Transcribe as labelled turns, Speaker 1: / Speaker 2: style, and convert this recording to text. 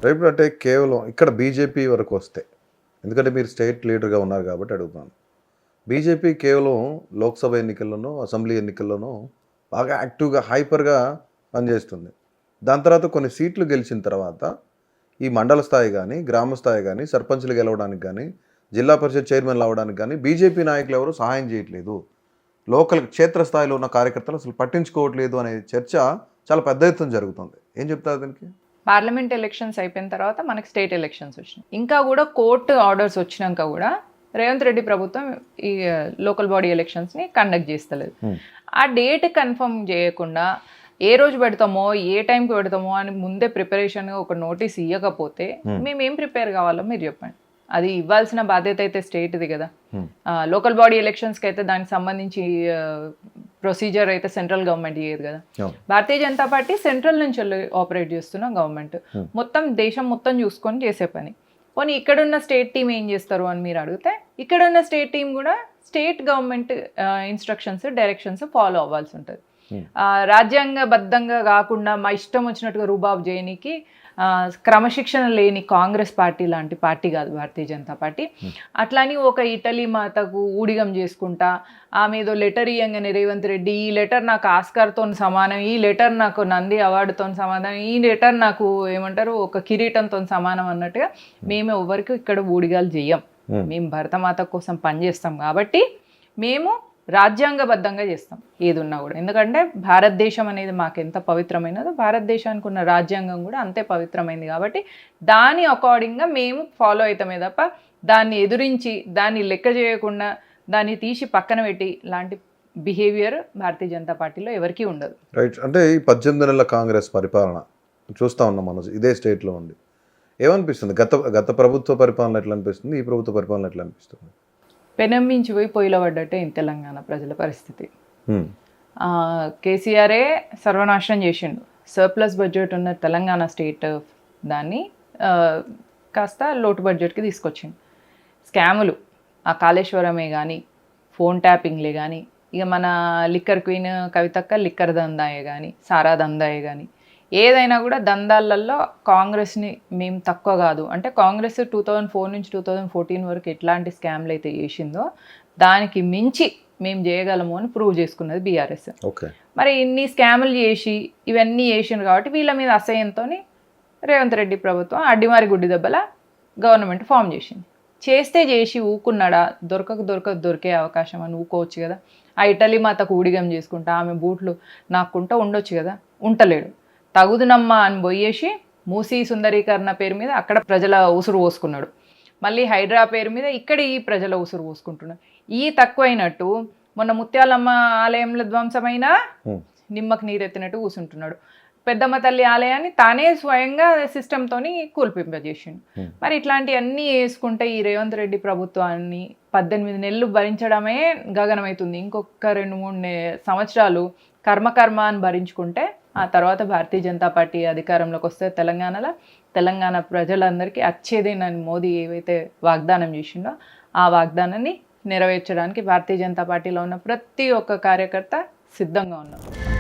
Speaker 1: Right. అంటే కేవలం ఇక్కడ బీజేపీ వరకు వస్తే, ఎందుకంటే మీరు స్టేట్ లీడర్గా ఉన్నారు కాబట్టి అడుగుతున్నాను. బీజేపీ కేవలం లోక్సభ ఎన్నికల్లోనూ, అసెంబ్లీ ఎన్నికల్లోనూ బాగా యాక్టివ్గా, హైపర్గా పనిచేస్తుంది. దాని తర్వాత కొన్ని సీట్లు గెలిచిన తర్వాత ఈ మండల స్థాయి కానీ, గ్రామ స్థాయి కానీ, సర్పంచ్లు గెలవడానికి కానీ, జిల్లా పరిషత్ చైర్మన్లు అవ్వడానికి కానీ బీజేపీ నాయకులు ఎవరు సహాయం చేయట్లేదు. లోకల్ క్షేత్రస్థాయిలో ఉన్న కార్యకర్తలు అసలు పట్టించుకోవట్లేదు అనే చర్చ చాలా పెద్ద ఎత్తున జరుగుతుంది. ఏం చెప్తారు దీనికి?
Speaker 2: పార్లమెంట్ ఎలక్షన్స్ అయిపోయిన తర్వాత మనకి స్టేట్ ఎలక్షన్స్ వచ్చినాయి. ఇంకా కూడా కోర్టు ఆర్డర్స్ వచ్చినాక కూడా రేవంత్ రెడ్డి ప్రభుత్వం ఈ లోకల్ బాడీ ఎలక్షన్స్ని కండక్ట్ చేస్తలేదు. ఆ డేట్ కన్ఫర్మ్ చేయకుండా ఏ రోజు పెడతామో, ఏ టైంకి పెడతామో అని ముందే ప్రిపరేషన్గా ఒక నోటీస్ ఇవ్వకపోతే మేము ఏం ప్రిపేర్ కావాలో మీరు చెప్పండి. అది ఇవ్వాల్సిన బాధ్యత అయితే స్టేట్ది కదా. లోకల్ బాడీ ఎలక్షన్స్కి అయితే దానికి సంబంధించి ప్రొసీజర్ అయితే సెంట్రల్ గవర్నమెంట్ చేయదు కదా. భారతీయ జనతా పార్టీ సెంట్రల్ నుంచి ఆపరేట్ చేస్తున్న గవర్నమెంట్, మొత్తం దేశం మొత్తం చూసుకొని చేసే పని. పోనీ ఇక్కడున్న స్టేట్ టీం ఏం చేస్తారు అని మీరు అడిగితే, ఇక్కడున్న స్టేట్ టీం కూడా state government instructions, directions follow అవ్వాల్సి ఉంటుంది. రాజ్యాంగబద్ధంగా కాకుండా మా ఇష్టం వచ్చినట్టుగా రూబాబు చేయనికి క్రమశిక్షణ లేని కాంగ్రెస్ పార్టీ లాంటి పార్టీ కాదు భారతీయ జనతా పార్టీ. అట్లాని ఒక ఇటలీ మాతకు ఊడిగం చేసుకుంటా ఆమె ఏదో లెటర్ ఇయ్యంగానే రేవంత్ రెడ్డి ఈ లెటర్ నాకు ఆస్కార్తో సమానం, ఈ లెటర్ నాకు నంది అవార్డుతో సమానం, ఈ లెటర్ నాకు ఏమంటారు ఒక కిరీటంతో సమానం అన్నట్టుగా మేము ఎవరికి ఇక్కడ ఊడిగాలు చెయ్యం. మేము భరతమాత కోసం పనిచేస్తాం కాబట్టి మేము రాజ్యాంగబద్ధంగా చేస్తాం ఏది ఉన్నా కూడా. ఎందుకంటే భారతదేశం అనేది మాకు ఎంత పవిత్రమైనదో భారతదేశానికి ఉన్న రాజ్యాంగం కూడా అంతే పవిత్రమైంది కాబట్టి దాని అకార్డింగ్గా మేము ఫాలో అవుతామే తప్ప దాన్ని ఎదురించి, దాన్ని లెక్క చేయకుండా, దాన్ని తీసి పక్కన పెట్టి లాంటి బిహేవియర్ భారతీయ జనతా పార్టీలో ఎవరికీ ఉండదు.
Speaker 1: రైట్. అంటే ఈ 18 నెలల కాంగ్రెస్ పరిపాలన చూస్తూ ఉన్నాం మనం, ఇదే స్టేట్లో ఉంది. ఏమనిపిస్తుంది? గత ప్రభుత్వ పరిపాలన ఎట్లా అనిపిస్తుంది, ఈ ప్రభుత్వ పరిపాలన ఎట్లా అనిపిస్తుంది?
Speaker 2: పెనమ్మించి పోయి పొయ్యిలో పడ్డట్టే తెలంగాణ ప్రజల పరిస్థితి. కేసీఆరే సర్వనాశనం చేసిండు. సర్ప్లస్ బడ్జెట్ ఉన్న తెలంగాణ స్టేట్ దాన్ని కాస్త లోటు బడ్జెట్కి తీసుకొచ్చిండు. స్కాములు, ఆ కాళేశ్వరమే కానీ, ఫోన్ ట్యాపింగ్లే కానీ, ఇక మన లిక్కర్ క్వీన్ కవితక్క లిక్కర్ దందాయే కానీ, సారా దందాయే కానీ, ఏదైనా కూడా దందాలలో కాంగ్రెస్ని మేము తక్కువ కాదు. అంటే కాంగ్రెస్ 2004 నుంచి 2014 వరకు ఎట్లాంటి స్కామ్లు అయితే చేసిందో దానికి మించి మేము చేయగలము అని ప్రూవ్ చేసుకున్నది బీఆర్ఎస్. మరి ఇన్ని స్కాములు చేసి ఇవన్నీ చేసిండ్రు కాబట్టి వీళ్ళ మీద అసహ్యంతో రేవంత్ రెడ్డి ప్రభుత్వం అడ్డిమారి గుడ్డి దెబ్బల గవర్నమెంట్ ఫామ్ చేసింది. చేస్తే చేసి ఊకున్నాడా? దొరికే అవకాశం అని ఊకోవచ్చు కదా. ఆ ఇటలీ మాతకు ఊడిగం చేసుకుంటా ఆమె బూట్లు నాకుంటా ఉండొచ్చు కదా, ఉంటలేడు. తగుదునమ్మా అని పోయేసి మూసీ సుందరీకరణ పేరు మీద అక్కడ ప్రజల ఉసురు పోసుకున్నాడు. మళ్ళీ హైడ్రా పేరు మీద ఇక్కడ ఈ ప్రజల ఉసురు పోసుకుంటున్నాడు. ఈ తక్కువైనట్టు మొన్న ముత్యాలమ్మ ఆలయంలో ధ్వంసమైన నిమ్మకు నీరెత్తినట్టు కూర్చుంటున్నాడు. పెద్దమ్మ తల్లి ఆలయాన్ని తానే స్వయంగా సిస్టంతోని కూల్పింపజేసిండు. మరి ఇట్లాంటివన్నీ వేసుకుంటే ఈ రేవంత్ రెడ్డి ప్రభుత్వాన్ని 18 నెలలు భరించడమే గగనమవుతుంది. ఇంకొక 2-3 సంవత్సరాలు కర్మ అని భరించుకుంటే ఆ తర్వాత భారతీయ జనతా పార్టీ అధికారంలోకి వస్తే తెలంగాణ ప్రజలందరికీ అచ్చేదేనని మోదీ ఏవైతే వాగ్దానం చేసిండో ఆ వాగ్దానాన్ని నెరవేర్చడానికి భారతీయ జనతా పార్టీలో ఉన్న ప్రతి ఒక్క కార్యకర్త సిద్ధంగా ఉన్నారు.